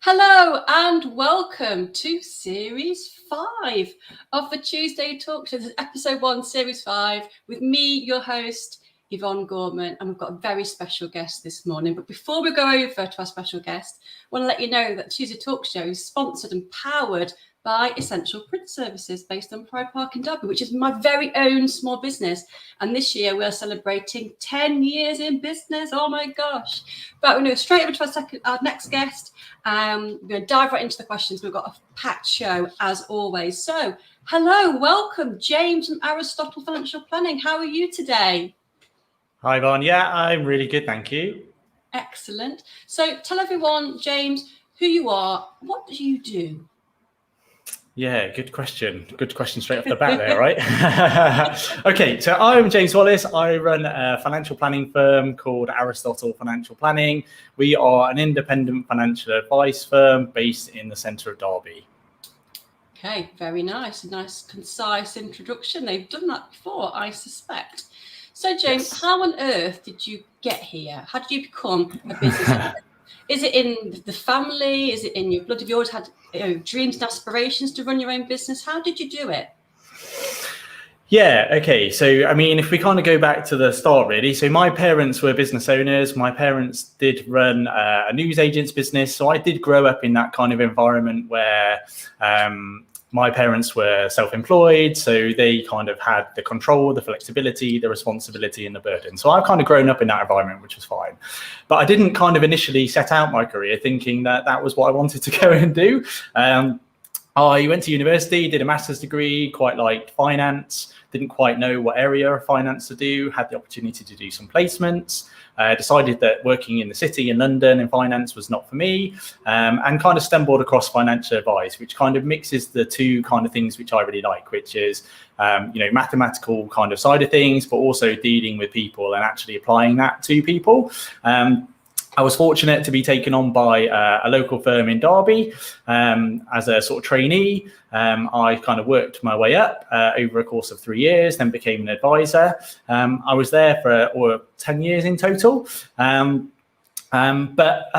Hello and welcome to Series 5 of the Tuesday Talk Show. This is Episode 1, Series 5, with me, your host, Yvonne Gorman, and we've got a very special guest this morning. But before we go over to our special guest, I want to let you know that Tuesday Talk Show is sponsored and powered by Essential Print Services based on Pride Park in Derby, which is my very own small business. And this year we're celebrating 10 years in business. Oh my gosh. But we're going straight over to our next guest. We're going to dive right into the questions. We've got a packed show as always. So hello, welcome, James from Aristotle Financial Planning. How are you today? Hi, Yvonne. Yeah, I'm really good, thank you. Excellent. So tell everyone, James, who you are. What do you do? Yeah, good question. Good question straight off the bat there, right? Okay, so I'm James Wallis. I run a financial planning firm called Aristotle Financial Planning. We are an independent financial advice firm based in the centre of Derby. Okay, very nice. A nice, concise introduction. They've done that before, I suspect. So, James, yes. How on earth did you get here? How did you become a business owner? Is it in the family? Is it in your blood? Have you always had dreams and aspirations to run your own business? How did you do it? Yeah, okay. So, I mean, if we kind of go back to the start, really. So my parents were business owners. My parents did run a newsagent's business. So I did grow up in that kind of environment where my parents were self-employed, so they kind of had the control, the flexibility, the responsibility and the burden. So I've kind of grown up in that environment, which was fine. But I didn't kind of initially set out my career thinking that that was what I wanted to go and do. I went to university, did a master's degree, quite liked finance, didn't quite know what area of finance to do, had the opportunity to do some placements, decided that working in the city in London in finance was not for me, and kind of stumbled across financial advice, which kind of mixes the two kind of things which I really like, which is, mathematical kind of side of things, but also dealing with people and actually applying that to people. I was fortunate to be taken on by a local firm in Derby as a sort of trainee. I kind of worked my way up over a course of 3 years, then became an advisor. I was there for 10 years in total. But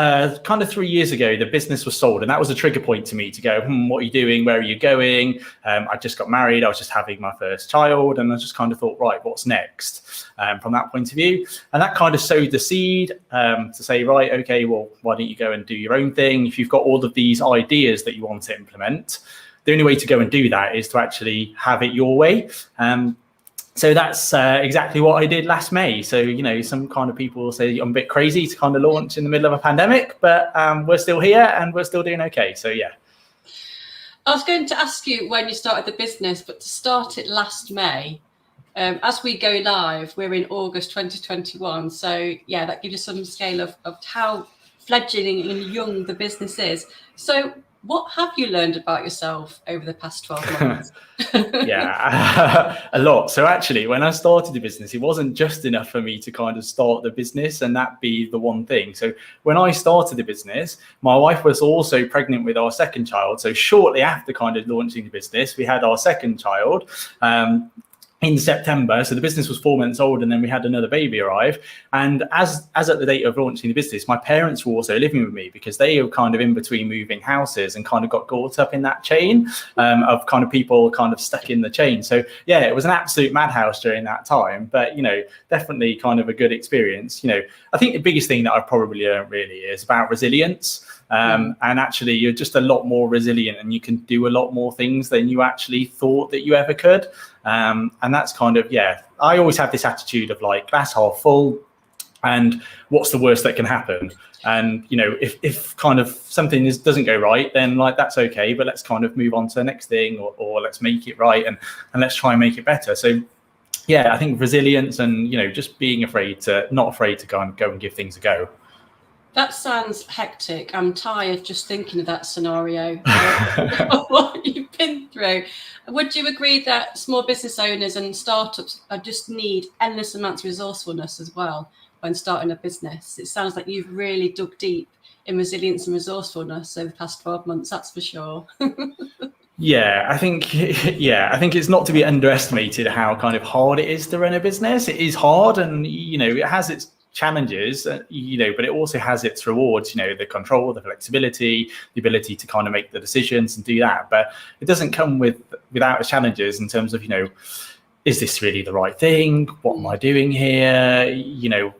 kind of 3 years ago, the business was sold, and that was a trigger point to me to go, what are you doing? Where are you going? I just got married. I was just having my first child, and I just kind of thought, right, what's next from that point of view? And that kind of sowed the seed to say, right, okay, well, why don't you go and do your own thing? If you've got all of these ideas that you want to implement, the only way to go and do that is to actually have it your way. So that's exactly what I did last May. So, some kind of people say I'm a bit crazy to kind of launch in the middle of a pandemic, but we're still here and we're still doing okay. So, yeah. I was going to ask you when you started the business, but to start it last May, as we go live, we're in August 2021. So, yeah, that gives you some scale of how fledgling and young the business is. So, what have you learned about yourself over the past 12 months? Yeah, a lot. So actually, when I started the business, it wasn't just enough for me to kind of start the business and that be the one thing. So when I started the business, my wife was also pregnant with our second child. So shortly after kind of launching the business, we had our second child. In September, so the business was 4 months old, and then we had another baby arrive. And as at the date of launching the business, my parents were also living with me because they were kind of in between moving houses and kind of got caught up in that chain of kind of people kind of stuck in the chain. So yeah, it was an absolute madhouse during that time, but definitely kind of a good experience. I think the biggest thing that I've probably learned really is about resilience. And actually you're just a lot more resilient and you can do a lot more things than you actually thought that you ever could. And that's kind of, I always have this attitude of like glass half full and what's the worst that can happen? And, if kind of something doesn't go right, then like, that's okay, but let's kind of move on to the next thing or let's make it right and let's try and make it better. So yeah, I think resilience and, just being not afraid to go and give things a go. That sounds hectic. I'm tired just thinking of that scenario, what you've been through. Would you agree that small business owners and startups just need endless amounts of resourcefulness as well when starting a business? It sounds like you've really dug deep in resilience and resourcefulness over the past 12 months, that's for sure. Yeah, I think it's not to be underestimated how kind of hard it is to run a business. It is hard and, it has its challenges, but it also has its rewards, the control, the flexibility, the ability to kind of make the decisions and do that. But it doesn't come without its challenges in terms of, is this really the right thing? What am I doing here?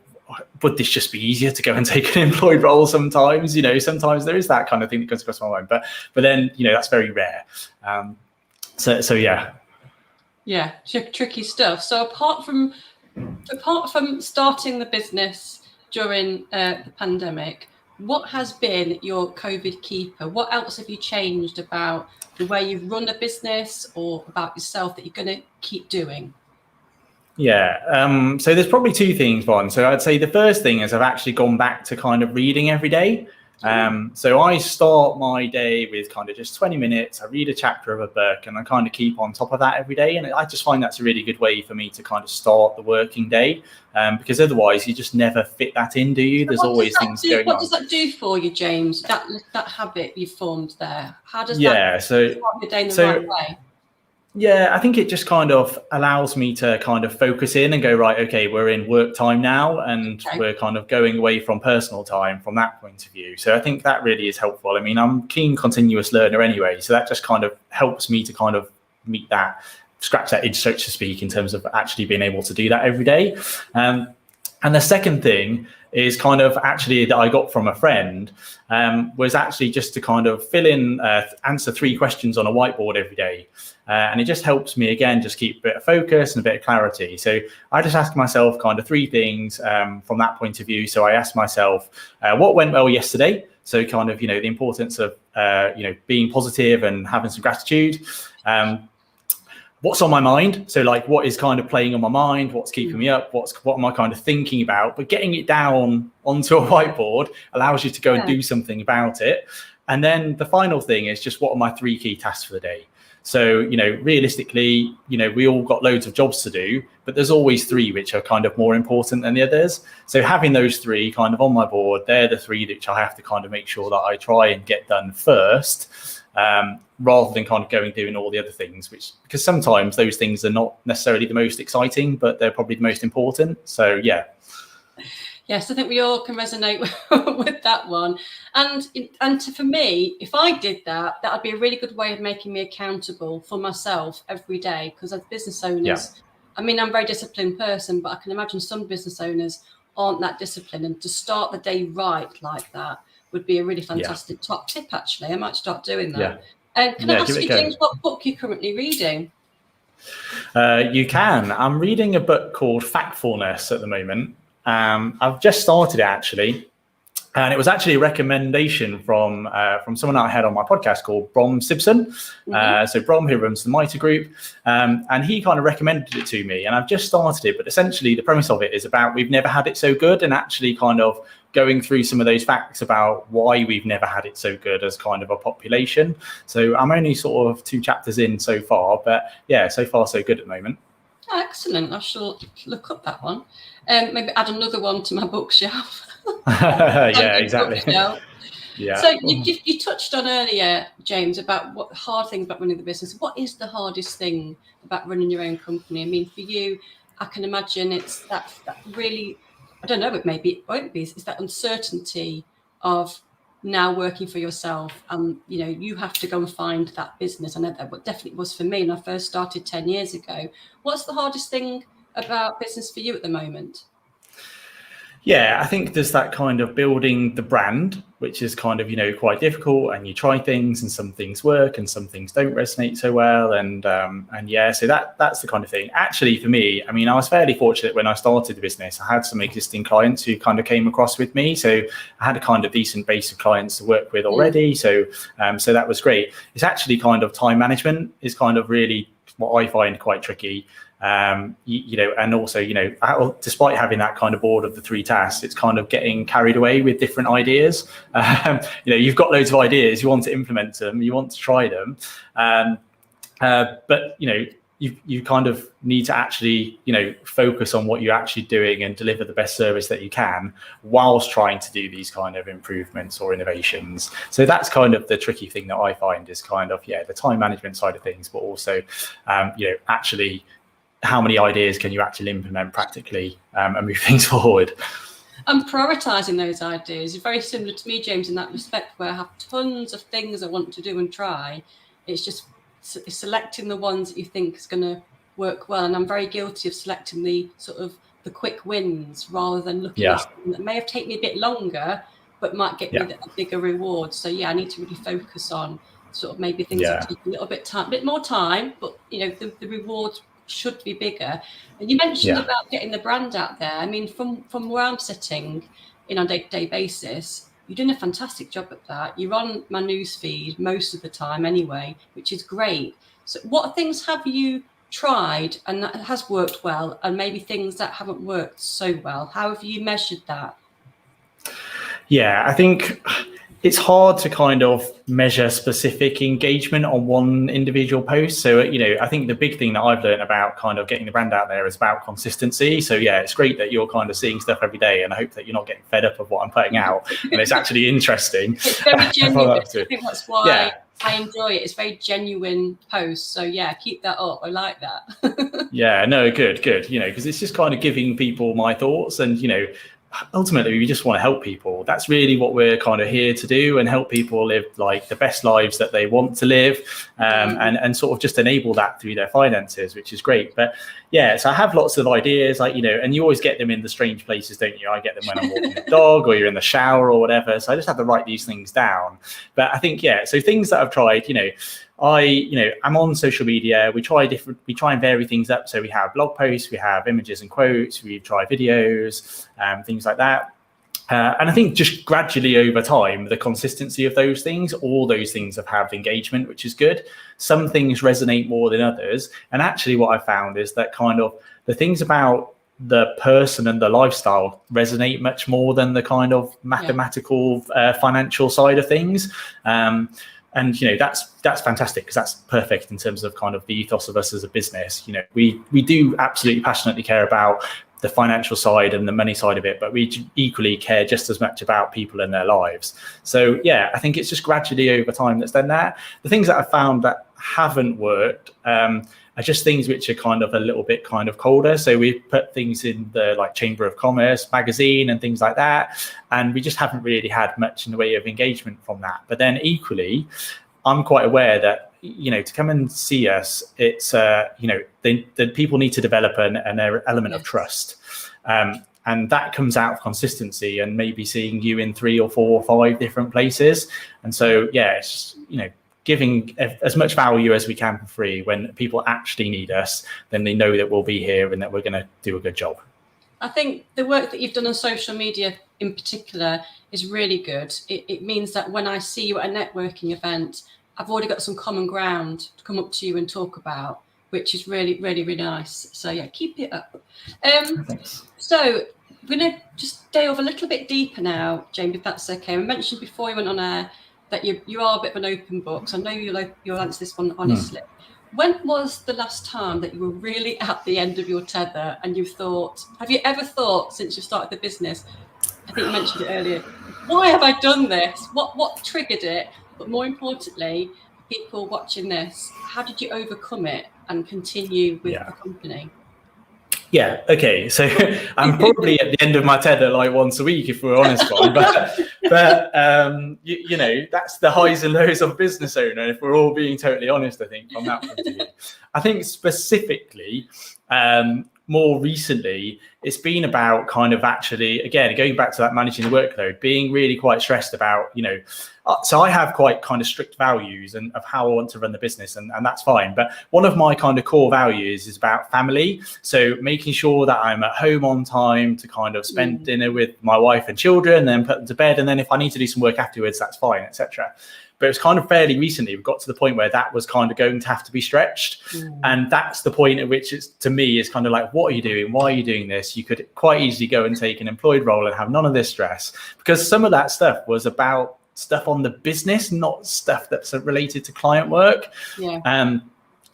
Would this just be easier to go and take an employed role sometimes? Sometimes there is that kind of thing that comes across my mind, but then, that's very rare. So yeah. Yeah, tricky stuff. So apart from starting the business during the pandemic, what has been your COVID keeper? What else have you changed about the way you've run a business or about yourself that you're going to keep doing? Yeah, so there's probably two things, Vaughn. So I'd say the first thing is I've actually gone back to kind of reading every day. So I start my day with kind of just 20 minutes. I read a chapter of a book and I kind of keep on top of that every day. And I just find that's a really good way for me to kind of start the working day, because otherwise you just never fit that in, do you? There's always things going on. What does that do for you, James? That habit you've formed there. How does that start your day in the right way? Yeah, I think it just kind of allows me to kind of focus in and go, right, okay, we're in work time now, and we're kind of going away from personal time from that point of view. So I think that really is helpful. I mean, I'm a keen continuous learner anyway, so that just kind of helps me to kind of scratch that itch, so to speak, in terms of actually being able to do that every day. And the second thing is kind of actually that I got from a friend, was actually just to kind of fill in, answer 3 questions on a whiteboard every day. And it just helps me, again, just keep a bit of focus and a bit of clarity. So I just ask myself kind of 3 things from that point of view. So I ask myself, what went well yesterday? So kind of, the importance of, being positive and having some gratitude. What's on my mind? So like, what is kind of playing on my mind? What's keeping me up? What am I kind of thinking about? But getting it down onto a whiteboard allows you to go and do something about it. And then the final thing is just, what are my 3 key tasks for the day? So, realistically, we all got loads of jobs to do, but there's always 3 which are kind of more important than the others. So having those 3 kind of on my board, they're the 3 which I have to kind of make sure that I try and get done first, rather than kind of doing all the other things, because sometimes those things are not necessarily the most exciting, but they're probably the most important. So, yeah. Yes, I think we all can resonate with that one. And for me, if I did that, that would be a really good way of making me accountable for myself every day. Because as business owners, I mean, I'm a very disciplined person, but I can imagine some business owners aren't that disciplined. And to start the day right like that would be a really fantastic top tip, actually. I might start doing that. And can I ask you, James, what book you're currently reading? You can. I'm reading a book called Factfulness at the moment. I've just started it, actually, and it was actually a recommendation from someone I had on my podcast called Brom Simpson. So Brom, who runs the Mitre Group, and he kind of recommended it to me, and I've just started it. But essentially, the premise of it is about we've never had it so good, and actually kind of going through some of those facts about why we've never had it so good as kind of a population. So I'm only sort of 2 chapters in so far, but yeah, so far so good at the moment. Excellent. I shall look up that one. Maybe add another one to my bookshelf. Yeah, exactly. Yeah. So you touched on earlier, James, about what the hard thing about running the business. What is the hardest thing about running your own company? I mean, for you, I can imagine it's that really, I don't know, it won't be. It's that uncertainty of now working for yourself, and you have to go and find that business. I know that what definitely was for me when I first started 10 years ago. What's the hardest thing about business for you at the moment? Yeah, I think there's that kind of building the brand, which is kind of, quite difficult, and you try things and some things work and some things don't resonate so well. And yeah, so that's the kind of thing. Actually, for me, I mean, I was fairly fortunate when I started the business. I had some existing clients who kind of came across with me. So I had a kind of decent base of clients to work with already. So that was great. It's actually kind of time management is kind of really what I find quite tricky. And also, despite having that kind of board of the 3 tasks, it's kind of getting carried away with different ideas. You've got loads of ideas, you want to implement them, you want to try them. But you kind of need to actually, focus on what you're actually doing and deliver the best service that you can whilst trying to do these kind of improvements or innovations. So that's kind of the tricky thing that I find is kind of, the time management side of things, but also, actually, how many ideas can you actually implement practically and move things forward? And prioritising those ideas is very similar to me, James, in that respect, where I have tons of things I want to do and try. It's just selecting the ones that you think is going to work well. And I'm very guilty of selecting the sort of the quick wins rather than looking at something that may have taken me a bit longer, but might get me a bigger reward. So yeah, I need to really focus on sort of maybe things that take a little bit more time, but the rewards should be bigger. And you mentioned about getting the brand out there. I mean, from where I'm sitting on a day-to-day basis, you're doing a fantastic job at that. You're on my news feed most of the time anyway, which is great. So what things have you tried and that has worked well, and maybe things that haven't worked so well? How have you measured that? Yeah, I think it's hard to kind of measure specific engagement on one individual post. So, I think the big thing that I've learned about kind of getting the brand out there is about consistency. So yeah, it's great that you're kind of seeing stuff every day, and I hope that you're not getting fed up of what I'm putting out and it's actually interesting. It's very genuine. I think that's why I enjoy it. It's very genuine posts. So yeah, keep that up. I like that. Yeah, no, good. Because it's just kind of giving people my thoughts, and ultimately we just want to help people. That's really what we're kind of here to do, and help people live like the best lives that they want to live, and sort of just enable that through their finances, which is great. But yeah, so I have lots of ideas, like, and you always get them in the strange places, don't you? I get them when I'm walking the dog, or you're in the shower or whatever. So I just have to write these things down. But I think, so things that I've tried, I'm on social media. We try and vary things up. So we have blog posts, we have images and quotes, we try videos, things like that. And I think just gradually over time, the consistency of those things, all those things have engagement, which is good. Some things resonate more than others. And actually what I found is that kind of the things about the person and the lifestyle resonate much more than the kind of mathematical financial side of things. And that's fantastic, because that's perfect in terms of kind of the ethos of us as a business. We do absolutely passionately care about the financial side and the money side of it, but we equally care just as much about people and their lives. So yeah, I think it's just gradually over time that's done that. The things that I found that haven't worked are just things which are kind of a little bit kind of colder. So we put things in the like Chamber of Commerce magazine and things like that, and we just haven't really had much in the way of engagement from that. But then equally, I'm quite aware that to come and see us, it's the people need to develop an element of trust, and that comes out of consistency and maybe seeing you in 3 or 4 or 5 different places. And so it's just giving as much value as we can for free. When people actually need us, then they know that we'll be here and that we're going to do a good job. I think the work that you've done on social media in particular is really good. It means that when I see you at a networking event, I've already got some common ground to come up to you and talk about, which is really, really, really nice. So yeah, keep it up. So we're going to just delve a little bit deeper now, James, if that's okay. We mentioned before you went on air that you are a bit of an open book, so I know you'll answer this one honestly. When was the last time that you were really at the end of your tether and you thought, have you ever thought since you started the business, I think you mentioned it earlier, why have I done this? What triggered it? But more importantly, people watching this, how did you overcome it and continue with the company? Yeah, okay. So I'm probably at the end of my tether like once a week, if we're honest, but that's the highs and lows of a business owner, if we're all being totally honest, I think, from that point of view. I think specifically, more recently, it's been about kind of actually, again, going back to that managing the workload, being really quite stressed about, so I have quite kind of strict values and of how I want to run the business, and that's fine. But one of my kind of core values is about family. So making sure that I'm at home on time to kind of spend dinner with my wife and children, and then put them to bed. And then if I need to do some work afterwards, that's fine, etc. But it's kind of fairly recently, we've got to the point where that was kind of going to have to be stretched. And that's the point at which it's, to me, is kind of like, what are you doing? Why are you doing this? You could quite easily go and take an employed role and have none of this stress, because some of that stuff was about stuff on the business, not stuff that's related to client work. And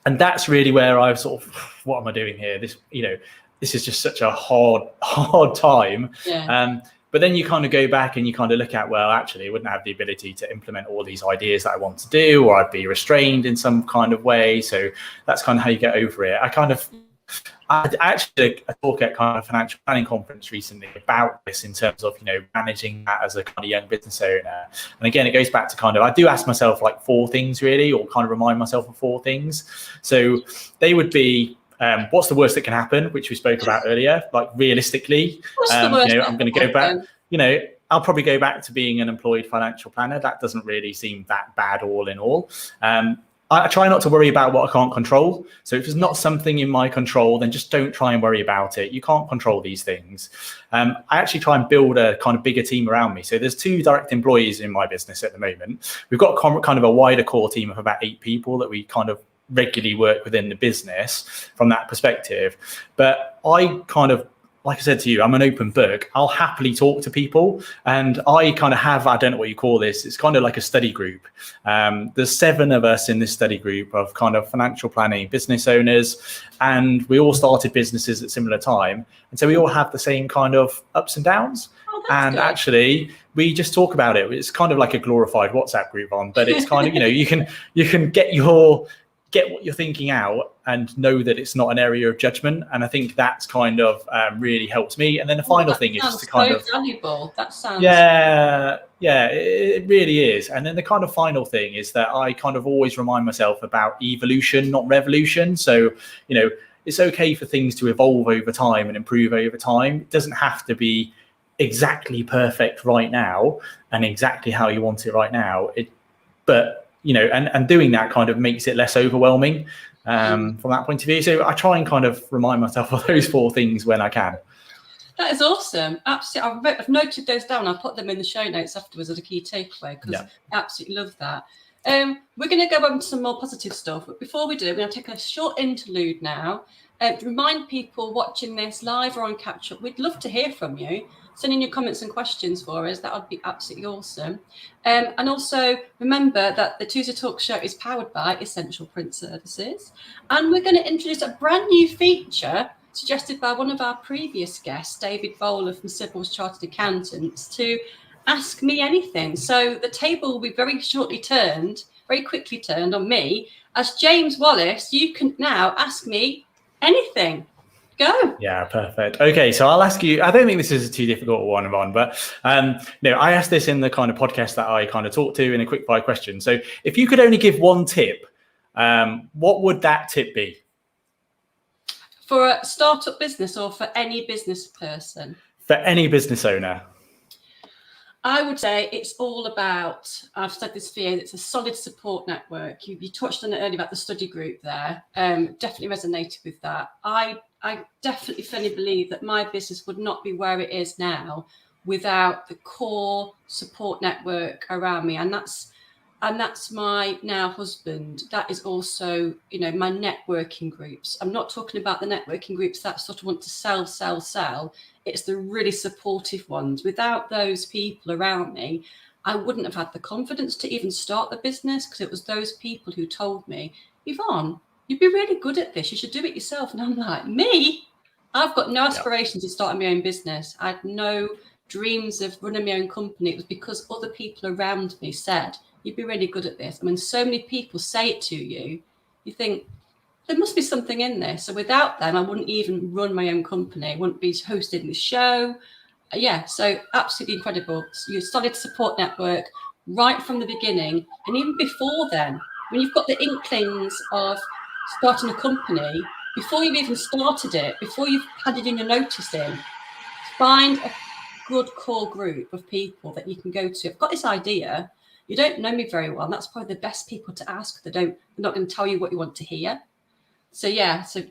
that's really where I've sort of, what am I doing here? This is just such a hard time. But then you kind of go back and you kind of look at, well, actually, I wouldn't have the ability to implement all these ideas that I want to do, or I'd be restrained in some kind of way. So that's kind of how you get over it. I kind of I actually did a talk at kind of financial planning conference recently about this in terms of, managing that as a kind of young business owner. And again, it goes back to kind of, I do ask myself like 4 things really, or kind of remind myself of 4 things. So they would be, what's the worst that can happen, which we spoke about earlier, like realistically, I'm going to go back, I'll probably go back to being an employed financial planner. That doesn't really seem that bad all in all. I try not to worry about what I can't control. So if it's not something in my control, then just don't try and worry about it. You can't control these things. I actually try and build a kind of bigger team around me. So there's 2 direct employees in my business at the moment. We've got kind of a wider core team of about 8 people that we kind of regularly work within the business from that perspective. But I kind of, like I said to you, I'm an open book. I'll happily talk to people, and I kind of have, I don't know what you call this, it's kind of like a study group. There's 7 of us in this study group of kind of financial planning business owners, and we all started businesses at similar time. And so we all have the same kind of ups and downs. And good. Actually, we just talk about it. It's kind of like a glorified WhatsApp group but it's kind of, you can get what you're thinking out and know that it's not an area of judgment. And I think that's kind of really helped me. And then the final thing is just to kind of valuable. That sounds it really is. And then the kind of final thing is that I kind of always remind myself about evolution, not revolution. So, it's okay for things to evolve over time and improve over time. It doesn't have to be exactly perfect right now and exactly how you want it right now. And doing that kind of makes it less overwhelming from that point of view. So I try and kind of remind myself of those 4 things when I can. That is awesome. Absolutely. I've noted those down. I'll put them in the show notes afterwards as a key takeaway, because I absolutely love that. We're going to go on to some more positive stuff. But before we do, we're going to take a short interlude now. To remind people watching this live or on catch up, we'd love to hear from you. Send in your comments and questions for us. That would be absolutely awesome. And also remember that the Tuesday Talk Show is powered by Essential Print Services. And we're going to introduce a brand new feature suggested by one of our previous guests, David Bowler from Sybil's Chartered Accountants, to ask me anything. So the table will be very quickly turned on me. As James Wallis, you can now ask me anything. Go. Yeah, perfect. Okay, so I'll ask you, I don't think this is a too difficult one, Yvonne, but I asked this in the kind of podcast that I kind of talked to in a quick fire question. So if you could only give one tip, what would that tip be? For a startup business or for any business person? For any business owner. I would say it's all about, I've said this for years, it's a solid support network. You touched on it earlier about the study group there. Definitely resonated with that. I definitely firmly believe that my business would not be where it is now without the core support network around me. And that's my now husband. That is also, my networking groups. I'm not talking about the networking groups that sort of want to sell. It's the really supportive ones. Without those people around me, I wouldn't have had the confidence to even start the business, because it was those people who told me, Yvonne, you'd be really good at this. You should do it yourself. And I'm like, me? I've got no aspirations of starting my own business. I had no dreams of running my own company. It was because other people around me said, you'd be really good at this. I mean, so many people say it to you, you think, there must be something in this. So without them, I wouldn't even run my own company. I wouldn't be hosting this show. So absolutely incredible. So your solid support network right from the beginning. And even before then, when you've got the inklings of starting a company, before you've even started it, before you've handed in your notice in, find a good core group of people that you can go to. I've got this idea. You don't know me very well. And that's probably the best people to ask. They're not going to tell you what you want to hear. So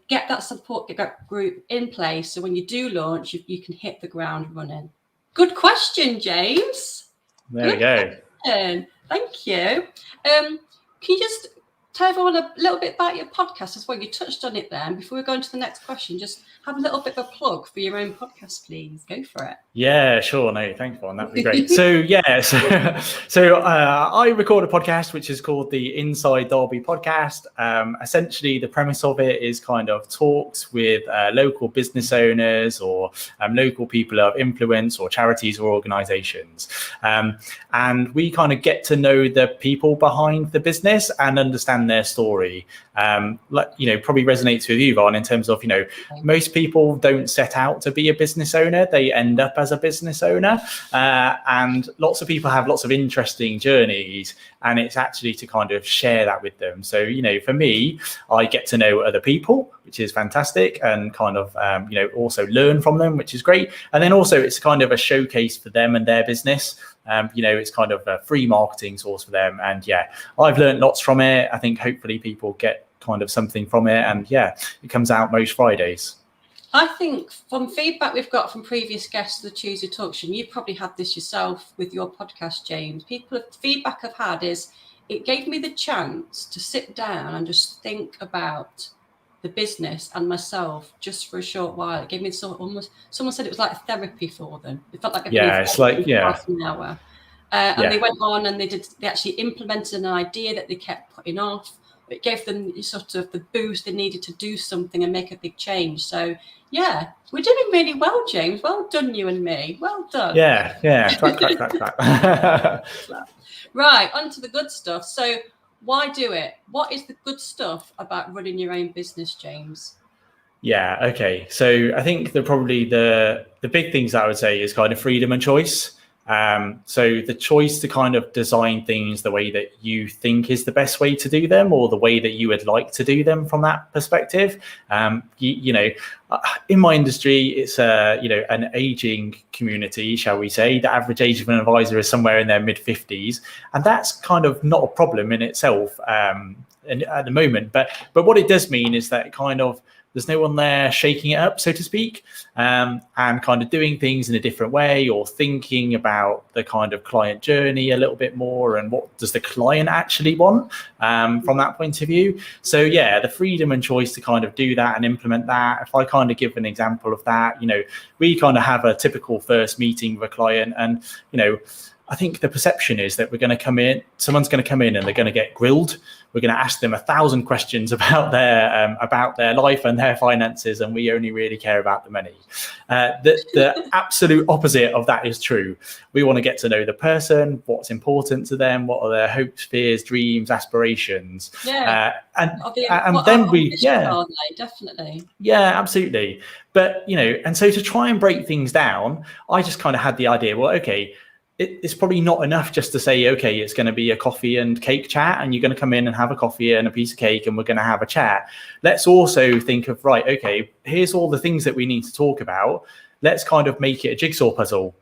get that support, get that group in place. So when you do launch, you can hit the ground running. Good question, James. There we go. Question. Thank you. Can you just tell everyone a little bit about your podcast as well? You touched on it then. Before we go on to the next question, just have a little bit of a plug for your own podcast, please. Go for it. Yeah, sure. No, thanks, Yvonne. That'd be great. So I record a podcast which is called the Inside Derby Podcast. Essentially, the premise of it is kind of talks with local business owners or local people of influence or charities or organizations. And we kind of get to know the people behind the business and understand their story. Probably resonates with you, Yvonne, in terms of, most people don't set out to be a business owner. They end up as a business owner. And lots of people have lots of interesting journeys, and it's actually to kind of share that with them. So, for me, I get to know other people, which is fantastic, and kind of, also learn from them, which is great. And then also it's kind of a showcase for them and their business. It's kind of a free marketing source for them. And I've learned lots from it. I think hopefully people get kind of something from it. And it comes out most Fridays. I think from feedback we've got from previous guests of the Tuesday Talk Show, and you probably had this yourself with your podcast, James, feedback I've had is it gave me the chance to sit down and just think about the business and myself just for a short while. It gave me someone said it was like therapy for them. It felt like half an hour. And they went on and they actually implemented an idea that they kept putting off. It gave them sort of the boost they needed to do something and make a big change. So we're doing really well, James. Well done, you and me. Well done. Clap. Right, on to the good stuff. So why do it? What is the good stuff about running your own business, James? Okay. So I think the big things I would say is kind of freedom and choice. So the choice to kind of design things the way that you think is the best way to do them, or the way that you would like to do them from that perspective. In my industry, it's an aging community, shall we say. The average age of an advisor is somewhere in their mid-50s, and that's kind of not a problem in itself at the moment. But what it does mean is that kind of there's no one there shaking it up, so to speak, and kind of doing things in a different way, or thinking about the kind of client journey a little bit more, and what does the client actually want from that point of view. So the freedom and choice to kind of do that and implement that. If I kind of give an example of that, we kind of have a typical first meeting with a client, and I think the perception is that someone's going to come in and they're going to get grilled. We're going to ask them 1,000 questions about their life and their finances, and we only really care about the money. The absolute opposite of that is true. We want to get to know the person, what's important to them, what are their hopes, fears, dreams, aspirations. Definitely. Yeah, absolutely. But, and so to try and break things down, I just kind of had the idea, well, okay, it's probably not enough just to say, okay, it's going to be a coffee and cake chat, and you're going to come in and have a coffee and a piece of cake, and we're going to have a chat. Let's also think of, right, okay, here's all the things that we need to talk about. Let's kind of make it a jigsaw puzzle.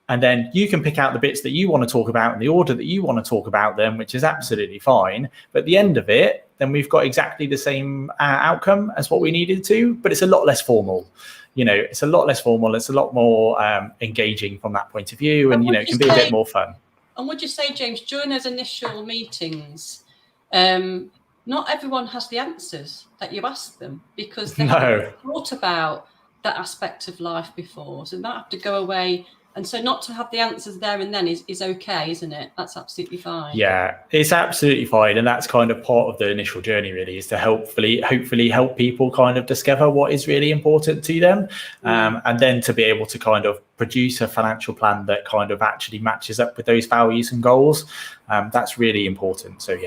And then you can pick out the bits that you want to talk about in the order that you want to talk about them, which is absolutely fine. But at the end of it, then we've got exactly the same outcome as what we needed to, but it's a lot less formal. It's a lot less formal. It's a lot more engaging from that point of view, and it can be a bit more fun. And would you say, James, during those initial meetings, not everyone has the answers that you ask them, because they haven't thought about that aspect of life before, so they might have to go away. And so not to have the answers there and then is okay, isn't it? That's absolutely fine. Yeah, it's absolutely fine. And that's kind of part of the initial journey, really, is to hopefully help people kind of discover what is really important to them. And then to be able to kind of produce a financial plan that kind of actually matches up with those values and goals. That's really important. So,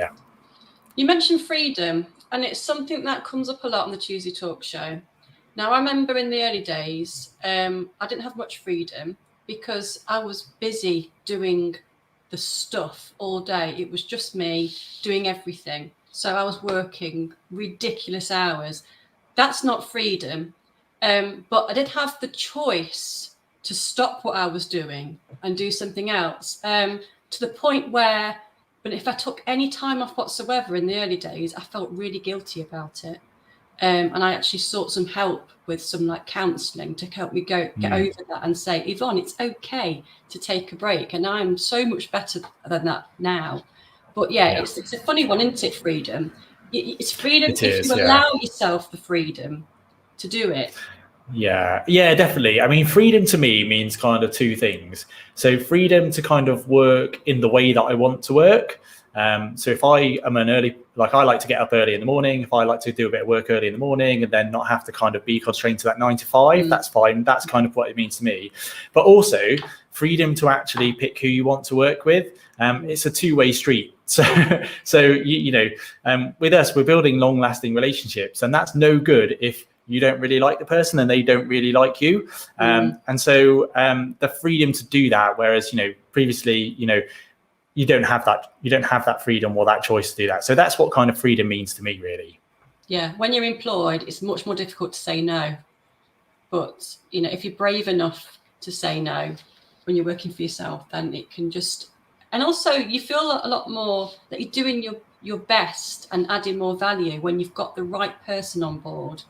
You mentioned freedom, and it's something that comes up a lot on the Tuesday Talk Show. Now, I remember in the early days, I didn't have much freedom, because I was busy doing the stuff all day. It was just me doing everything. So I was working ridiculous hours. That's not freedom. But I did have the choice to stop what I was doing and do something else, to the point where, but if I took any time off whatsoever in the early days, I felt really guilty about it. And I actually sought some help with some counselling to help me get over that and say, Yvonne, it's okay to take a break. And I'm so much better than that now. But it's a funny one, isn't it? Freedom. It's freedom if you allow yourself the freedom to do it. Yeah, definitely. I mean, freedom to me means kind of two things. So freedom to kind of work in the way that I want to work. So if I am I like to get up early in the morning. If I like to do a bit of work early in the morning and then not have to kind of be constrained to that 9 to 5, that's fine. That's kind of what it means to me. But also freedom to actually pick who you want to work with. It's a two-way street. With us, we're building long-lasting relationships, and that's no good if you don't really like the person and they don't really like you. And so the freedom to do that, whereas previously you don't have that freedom or that choice to do that. So that's what kind of freedom means to me, really. Yeah, when you're employed, it's much more difficult to say no. But if you're brave enough to say no when you're working for yourself, then it can just, and also you feel a lot more that you're doing your best and adding more value when you've got the right person on board.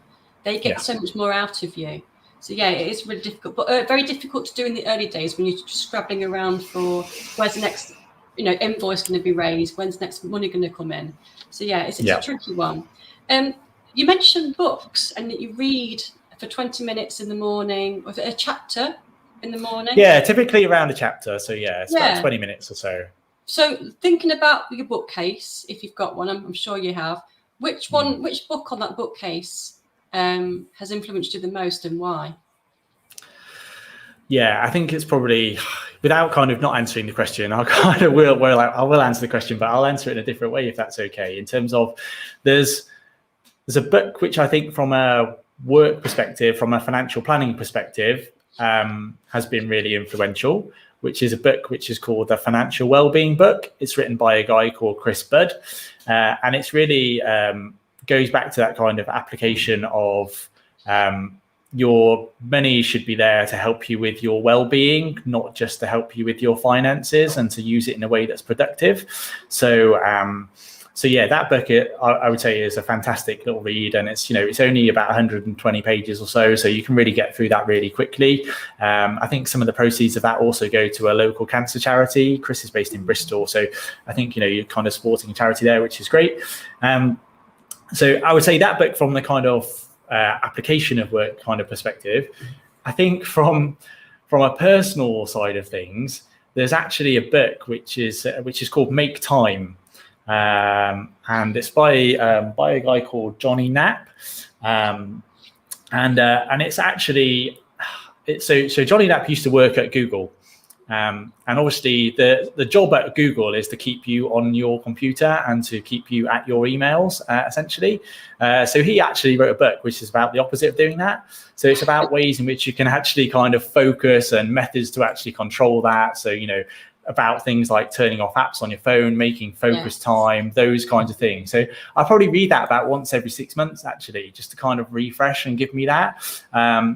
They get so much more out of you. So yeah, it is really difficult, but very difficult to do in the early days when you're just scrabbling around for where's the next invoice going to be raised, when's the next money going to come in. So yeah, it's a tricky one. You mentioned books and that you read for 20 minutes in the morning, or a chapter in the morning. Yeah, typically around a chapter. So it's about 20 minutes or so. So thinking about your bookcase, if you've got one, I'm sure you have, which book on that bookcase has influenced you the most, and why? Yeah, I think it's probably, without kind of not answering the question, I kind of I will answer the question, but I'll answer it in a different way if that's okay. In terms of, there's a book which I think from a work perspective, from a financial planning perspective, has been really influential, which is a book which is called the Financial Wellbeing Book. It's written by a guy called Chris Budd, and it's really goes back to that kind of application of your money should be there to help you with your well-being, not just to help you with your finances, and to use it in a way that's productive. So that book, I would say, is a fantastic little read, and it's it's only about 120 pages or so you can really get through that really quickly. I think some of the proceeds of that also go to a local cancer charity. Chris is based in Bristol, so I think you're kind of supporting a charity there, which is great. So I would say that book, from the kind of application of work kind of perspective. I think from a personal side of things, there's actually a book which is called Make Time. And it's by a guy called Johnny Knapp, and it's actually so Johnny Knapp used to work at Google, and obviously the job at Google is to keep you on your computer and to keep you at your emails, essentially. So he actually wrote a book which is about the opposite of doing that. So it's about ways in which you can actually kind of focus and methods to actually control that. So about things like turning off apps on your phone, making focus time, those kinds of things. So I probably read that about once every 6 months, actually, just to kind of refresh and give me that.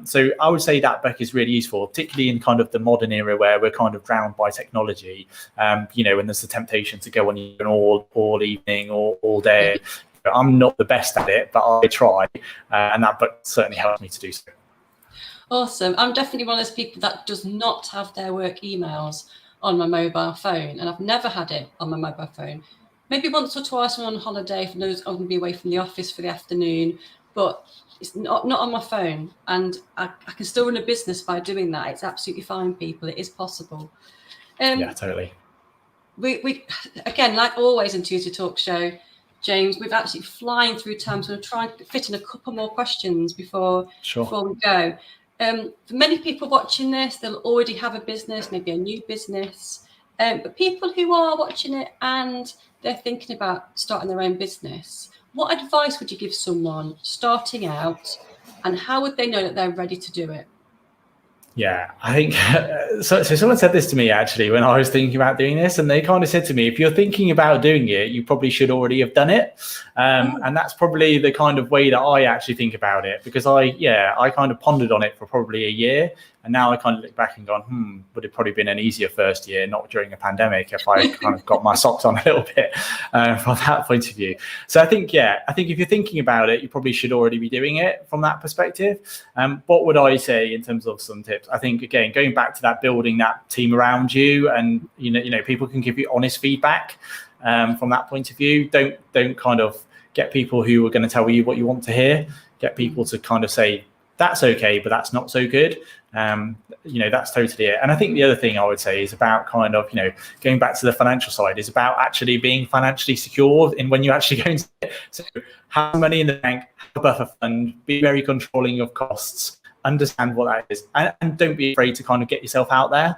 So I would say that book is really useful, particularly in kind of the modern era where we're kind of drowned by technology, and there's the temptation to go on all evening or all day. I'm not the best at it, but I try, and that book certainly helps me to do so. Awesome. I'm definitely one of those people that does not have their work emails on my mobile phone, and I've never had it on my mobile phone. Maybe once or twice when I'm on holiday, if I know I'm going to be away from the office for the afternoon, but it's not on my phone, and I can still run a business by doing that. It's absolutely fine, people. It is possible. Yeah, totally. We again, like always in Tuesday Talk Show, James, we've actually flying through time, so we'll try and fit in a couple more questions before we go. For many people watching this, they'll already have a business, maybe a new business. But people who are watching it and they're thinking about starting their own business, what advice would you give someone starting out, and how would they know that they're ready to do it? Yeah, I think so someone said this to me actually when I was thinking about doing this, and they kind of said to me, if you're thinking about doing it, you probably should already have done it. And that's probably the kind of way that I actually think about it, because I kind of pondered on it for probably a year, and now I kind of look back and gone, would it probably been an easier first year, not during a pandemic, if I kind of got my socks on a little bit from that point of view. So I think if you're thinking about it, you probably should already be doing it from that perspective. What would I say in terms of some tips? I think, again, going back to that, building that team around you, and people can give you honest feedback from that point of view. Don't kind of get people who are going to tell you what you want to hear. Get people to kind of say, that's okay, but that's not so good. That's totally it. And I think the other thing I would say is about kind of, going back to the financial side, is about actually being financially secure in when you actually go into it. So have money in the bank, have a buffer fund, be very controlling of costs. understand what that is, and don't be afraid to kind of get yourself out there.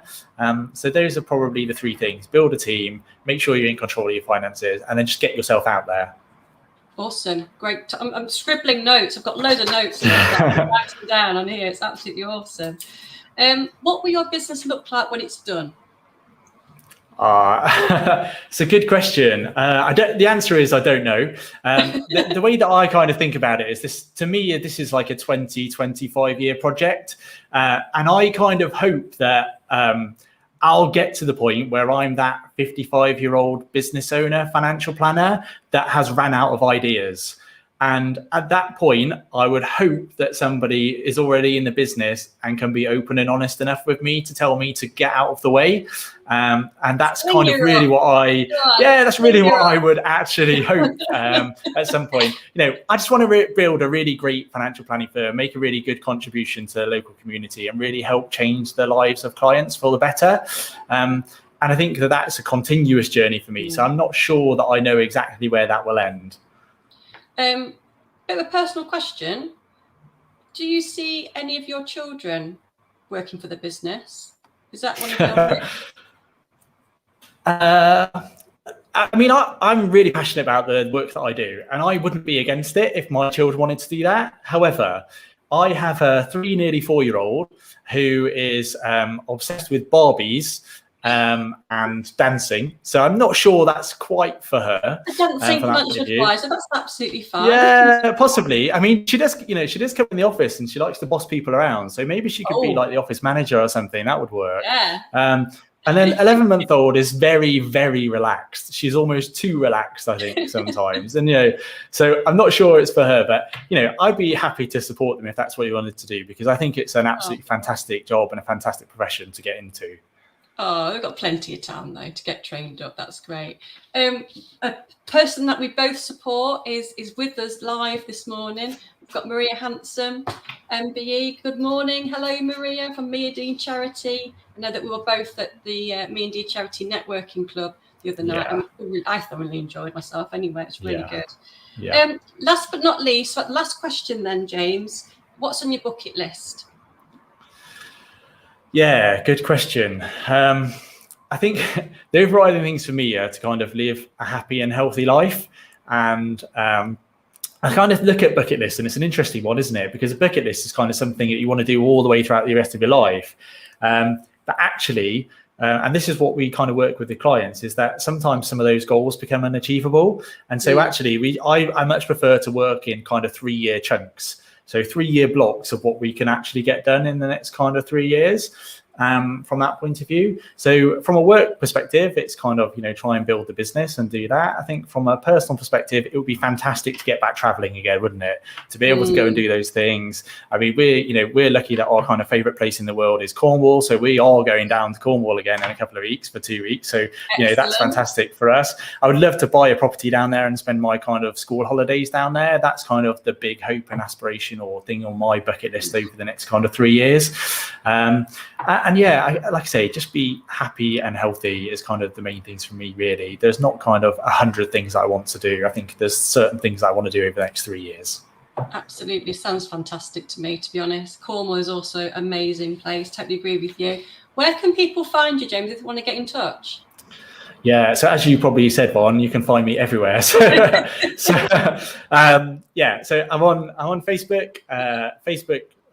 So those are probably the three things: build a team, make sure you're in control of your finances, and then just get yourself out there. Awesome. Great. I'm scribbling notes. I've got loads of notes writing down on here. It's absolutely awesome. What will your business look like when it's done? It's a good question. The answer is I don't know. The way that I kind of think about it is this: to me, this is like a 25 year project, and I kind of hope that I'll get to the point where I'm that 55-year-old business owner, financial planner that has ran out of ideas. And at that point, I would hope that somebody is already in the business and can be open and honest enough with me to tell me to get out of the way. And that's kind of really what that's really what I would actually hope at some point. I just want to build a really great financial planning firm, make a really good contribution to the local community, and really help change the lives of clients for the better. And I think that that's a continuous journey for me. So I'm not sure that I know exactly where that will end. Bit of a personal question. Do you see any of your children working for the business? Is that one of your I mean, I'm really passionate about the work that I do, and I wouldn't be against it if my children wanted to do that. However, I have a 3, nearly 4-year-old who is obsessed with Barbies and dancing, so I'm not sure that's quite for her. I don't think much of why, so that's absolutely fine. Yeah, possibly. I mean, she does come in the office and she likes to boss people around, so maybe she could be like the office manager or something. That would work. Yeah. And then 11-month-old is very, very relaxed. She's almost too relaxed, I think, sometimes. And, so I'm not sure it's for her, but, I'd be happy to support them if that's what you wanted to do, because I think it's an absolutely fantastic job and a fantastic profession to get into. Oh, we've got plenty of time, though, to get trained up. That's great. A person that we both support is with us live this morning. We've got Maria Hanson, MBE. Good morning. Hello, Maria, from Me and Dean Charity. I know that we were both at the Me and Dean Charity Networking Club the other night. And I thoroughly enjoyed myself anyway. It's really good. Yeah. Last but not least, last question then, James. What's on your bucket list? Yeah, good question. I think the overriding things for me are to kind of live a happy and healthy life. And I kind of look at bucket lists, and it's an interesting one, isn't it? Because a bucket list is kind of something that you want to do all the way throughout the rest of your life. But actually, and this is what we kind of work with the clients, is that sometimes some of those goals become unachievable. And so actually, I much prefer to work in kind of 3-year chunks. So 3-year blocks of what we can actually get done in the next kind of 3 years. From that point of view. So from a work perspective, it's kind of, try and build the business and do that. I think from a personal perspective, it would be fantastic to get back traveling again, wouldn't it? To be able to go and do those things. I mean, we're lucky that our kind of favorite place in the world is Cornwall. So we are going down to Cornwall again in a couple of weeks for 2 weeks. So, that's fantastic for us. I would love to buy a property down there and spend my kind of school holidays down there. That's kind of the big hope and aspiration or thing on my bucket list over the next kind of 3 years. And like I say, just be happy and healthy is kind of the main things for me, really. There's not kind of 100 things I want to do. I think there's certain things I want to do over the next 3 years. Absolutely. Sounds fantastic to me, to be honest. Cornwall is also an amazing place. Totally agree with you. Where can people find you, James, if they want to get in touch? Yeah, so as you probably said, Yvonne, you can find me everywhere. So I'm on Facebook,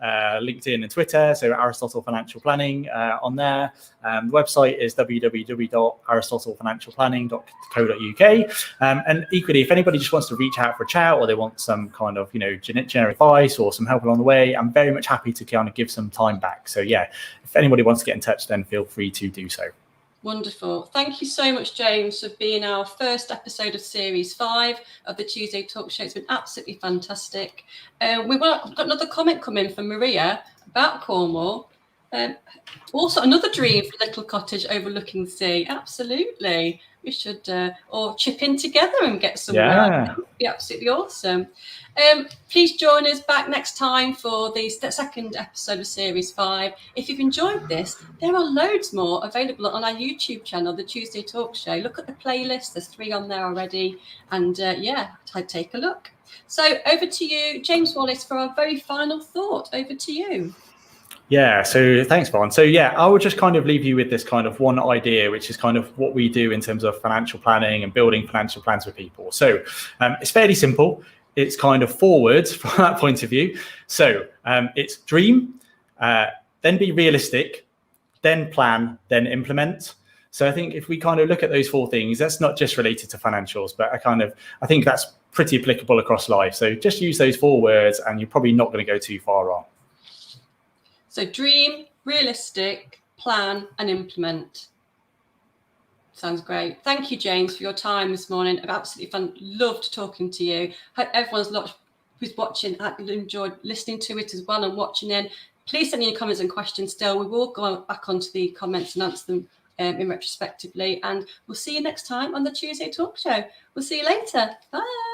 LinkedIn and Twitter, so Aristotle Financial Planning on there. The website is www.aristotleFinancialPlanning.co.uk. And equally, if anybody just wants to reach out for a chat, or they want some kind of generic advice or some help along the way, I'm very much happy to kind of give some time back. So if anybody wants to get in touch, then feel free to do so. Wonderful. Thank you so much, James, for being our first episode of Series 5 of the Tuesday Talk Show. It's been absolutely fantastic. We've got another comment coming from Maria about Cornwall. Also, another dream for a little cottage overlooking the sea. Absolutely. We should all chip in together and get somewhere. Yeah. It'd be absolutely awesome. Please join us back next time for the second episode of Series 5. If you've enjoyed this, there are loads more available on our YouTube channel, The Tuesday Talk Show. Look at the playlist. There's 3 on there already. And take a look. So over to you, James Wallis, for our very final thought. Over to you. Yeah, so thanks, Vaughn. So yeah, I would just kind of leave you with this kind of one idea, which is kind of what we do in terms of financial planning and building financial plans for people. So it's fairly simple. It's kind of forward from that point of view. So it's dream, then be realistic, then plan, then implement. So I think if we kind of look at those 4 things, that's not just related to financials, but I think that's pretty applicable across life. So just use those 4 words and you're probably not going to go too far wrong. So dream, realistic, plan and implement. Sounds great. Thank you, James, for your time this morning. I've absolutely loved talking to you. Hope everyone's who's watching enjoyed listening to it as well and watching in. Please send me your comments and questions still. We will go back onto the comments and answer them in retrospectively. And we'll see you next time on the Tuesday Talk Show. We'll see you later. Bye.